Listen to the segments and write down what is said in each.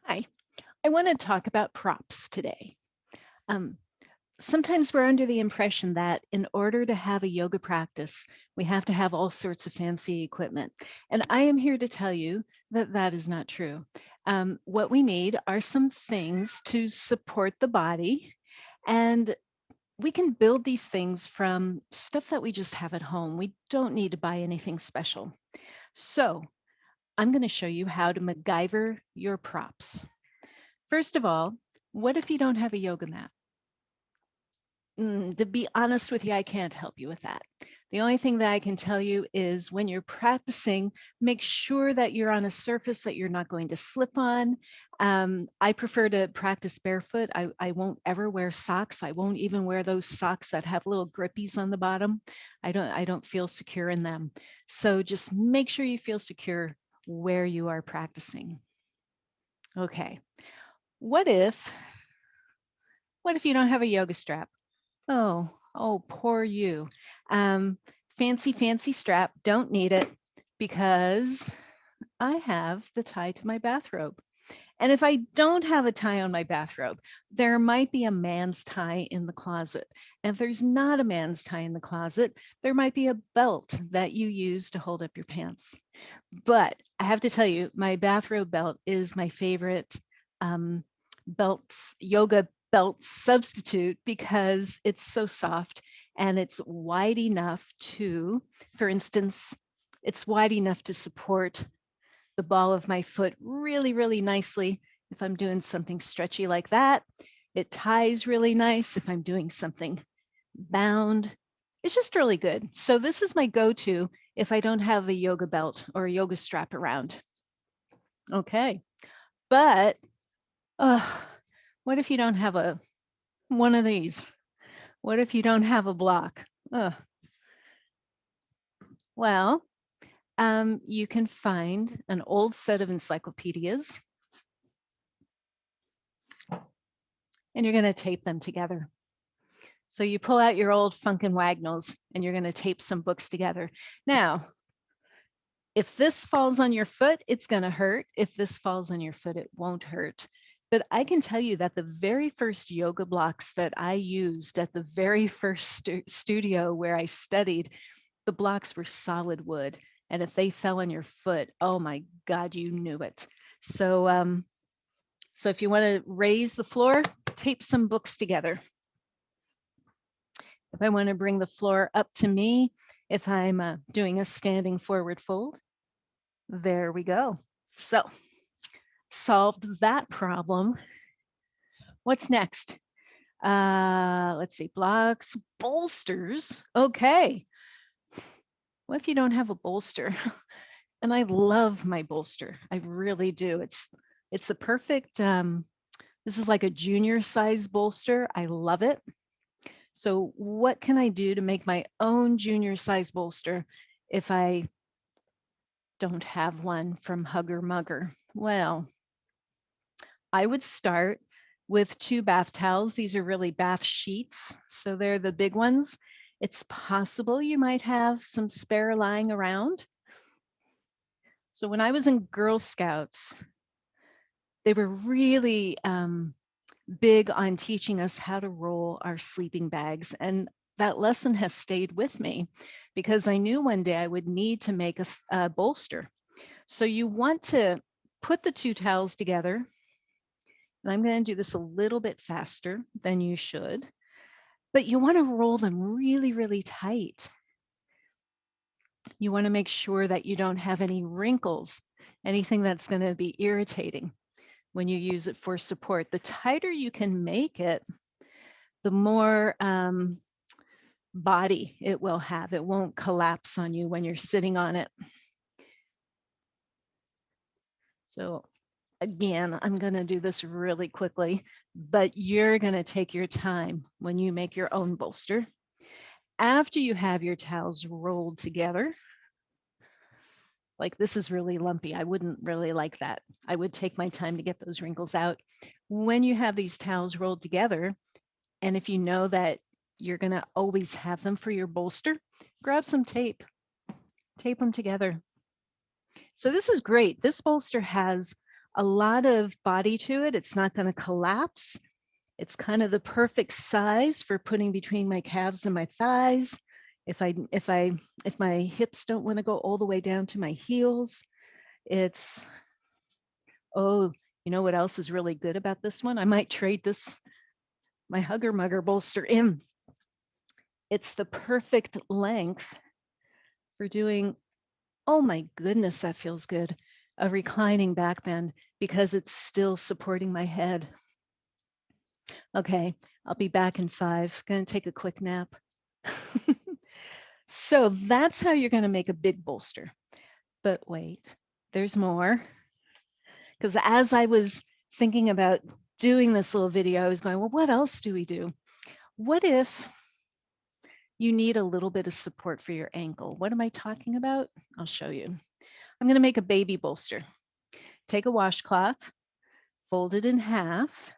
Hi, I want to talk about props today. Um, Sometimes we're under the impression that in order to have a yoga practice, we have to have all sorts of fancy equipment. And I am here to tell you that that is not true. What we need are some things to support the body, and we can build these things from stuff that we just have at home. We don't need to buy anything special. So I'm going to show you how to MacGyver your props. First of all, what if you don't have a yoga mat? To be honest with you, I can't help you with that. The only thing that I can tell you is when you're practicing, make sure that you're on a surface that you're not going to slip on. I prefer to practice barefoot. I won't ever wear socks. I won't even wear those socks that have little grippies on the bottom. I don't feel secure in them. So just make sure you feel secure where you are practicing. Okay. What if what if you don't have a yoga strap? Oh, poor you. Um, fancy strap, don't need it because I have the tie to my bathrobe. And if I don't have a tie on my bathrobe, there might be a man's tie in the closet. And if there's not a man's tie in the closet, there might be a belt that you use to hold up your pants. But I have to tell you, my bathrobe belt is my favorite um, yoga belt substitute because it's so soft and it's wide enough to, for instance, it's wide enough to support the ball of my foot really, really nicely if I'm doing something stretchy like that. It ties really nice if I'm doing something bound. It's just really good. So this is my go-to if I don't have a yoga belt or a yoga strap around. Okay. But uh, what if you don't have a one of these? What if you don't have a block? Uh, well, you can find an old set of encyclopedias and you're going to tape them together. So you pull out your old Funkin' Wagnalls and you're going to tape some books together. Now, if this falls on your foot, it's going to hurt. If this falls on your foot, it won't hurt. But I can tell you that the very first yoga blocks that I used at the very first studio where I studied, the blocks were solid wood. And if they fell on your foot, oh my God, you knew it. So if you want to raise the floor, tape some books together. If I want to bring the floor up to me, if I'm doing a standing forward fold, there we go. So solved that problem. What's next? Let's see, blocks, bolsters. Okay. What if you don't have a bolster? And I love my bolster. I really do. It's the perfect, this is like a junior size bolster. I love it. So what can I do to make my own junior size bolster if I don't have one from Hugger Mugger? Well, I would start with 2 bath towels. These are really bath sheets, so they're the big ones. It's possible you might have some spare lying around. So when I was in Girl Scouts, they were really big on teaching us how to roll our sleeping bags. And that lesson has stayed with me because I knew one day I would need to make a bolster. So you want to put the 2 towels together. And I'm going to do this a little bit faster than you should, but you want to roll them really, really tight. You want to make sure that you don't have any wrinkles, anything that's going to be irritating when you use it for support. The tighter you can make it, the more body it will have. It won't collapse on you when you're sitting on it. So again, I'm going to do this really quickly, but you're going to take your time when you make your own bolster. After you have your towels rolled together, like this is really lumpy. I wouldn't really like that. I would take my time to get those wrinkles out. When you have these towels rolled together, and if you know that you're going to always have them for your bolster, grab some tape, tape them together. So this is great. This bolster has a lot of body to it. It's not going to collapse. It's kind of the perfect size for putting between my calves and my thighs. If my hips don't want to go all the way down to my heels, it's, oh, you know what else is really good about this one? I might trade my Hugger Mugger bolster in. It's the perfect length for doing, oh my goodness, that feels good, a reclining back bend because it's still supporting my head. Okay, I'll be back in 5. Gonna take a quick nap. So that's how you're gonna make a big bolster. But wait, there's more. Because as I was thinking about doing this little video, I was going, well, what else do we do? What if you need a little bit of support for your ankle? What am I talking about? I'll show you. I'm gonna make a baby bolster. Take a washcloth, fold it in half,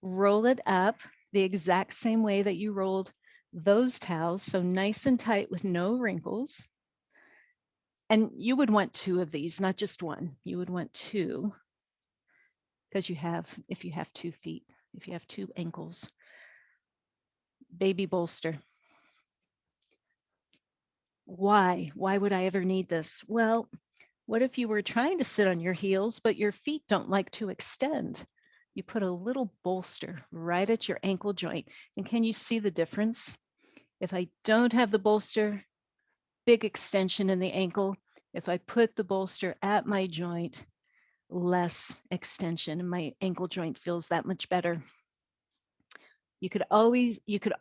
roll it up the exact same way that you rolled those towels, so nice and tight with no wrinkles. And you would want 2 of these, not just one. You would want 2 because if you have 2 feet, if you have 2 ankles. Baby bolster. Why? Why would I ever need this? Well, what if you were trying to sit on your heels, but your feet don't like to extend? You put a little bolster right at your ankle joint. And can you see the difference? If I don't have the bolster, big extension in the ankle. If I put the bolster at my joint, less extension, and my ankle joint feels that much better. You could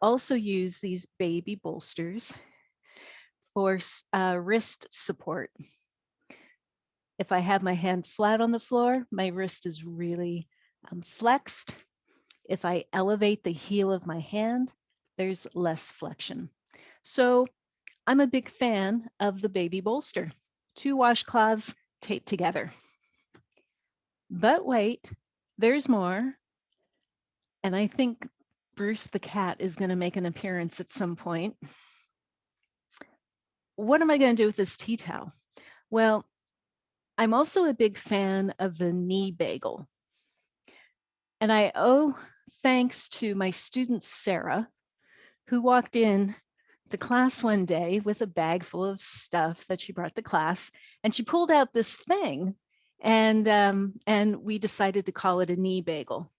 also use these baby bolsters for wrist support. If I have my hand flat on the floor, my wrist is really flexed. If I elevate the heel of my hand, there's less flexion. So I'm a big fan of the baby bolster. 2 washcloths taped together. But wait, there's more. And I think Bruce the cat is going to make an appearance at some point. What am I going to do with this tea towel? Well, I'm also a big fan of the knee bagel. And I owe thanks to my student, Sarah, who walked in to class one day with a bag full of stuff that she brought to class. And she pulled out this thing and we decided to call it a knee bagel.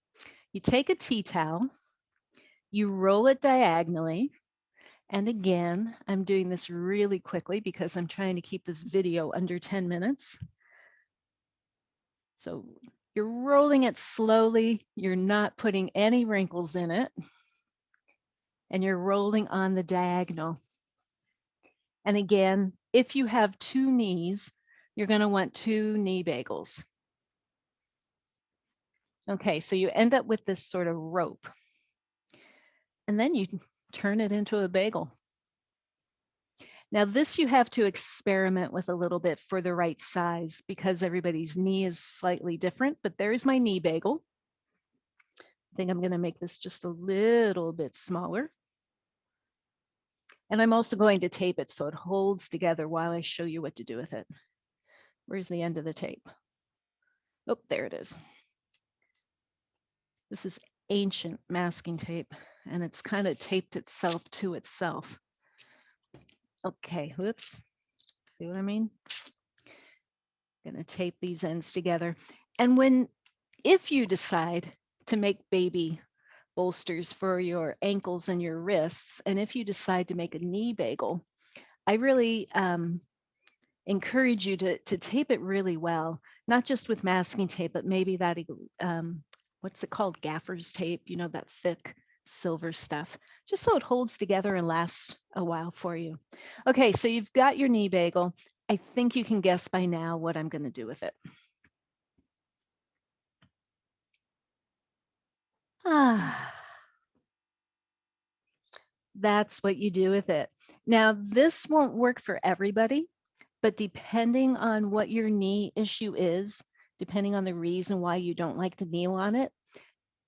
You take a tea towel, you roll it diagonally. And again, I'm doing this really quickly because I'm trying to keep this video under 10 minutes. So you're rolling it slowly. You're not putting any wrinkles in it. And you're rolling on the diagonal. And again, if you have 2 knees, you're going to want 2 knee bagels. Okay, so you end up with this sort of rope. And then you turn it into a bagel. Now this you have to experiment with a little bit for the right size because everybody's knee is slightly different, but there's my knee bagel. I think I'm going to make this just a little bit smaller. And I'm also going to tape it so it holds together while I show you what to do with it. Where's the end of the tape? Oh, there it is. This is ancient masking tape, and it's kind of taped itself to itself. Okay, whoops. See what I mean? Gonna tape these ends together. And if you decide to make baby bolsters for your ankles and your wrists, and if you decide to make a knee bagel, I really encourage you to tape it really well, not just with masking tape, but maybe that, what's it called? Gaffer's tape, you know, that thick silver stuff, just so it holds together and lasts a while for you. Okay, so you've got your knee bagel. I think you can guess by now what I'm going to do with it. That's what you do with it. Now, this won't work for everybody, but depending on what your knee issue is, depending on the reason why you don't like to kneel on it,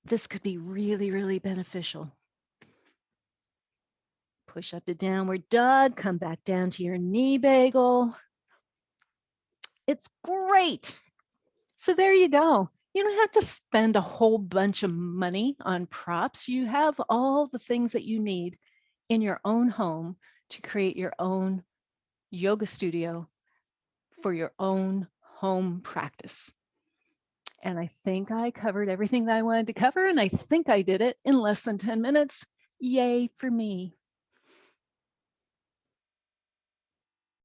this could be really, really beneficial. Push up to downward dog, come back down to your knee bagel. It's great. So there you go. You don't have to spend a whole bunch of money on props. You have all the things that you need in your own home to create your own yoga studio for your own home practice. And I think I covered everything that I wanted to cover, and I think I did it in less than 10 minutes. Yay for me.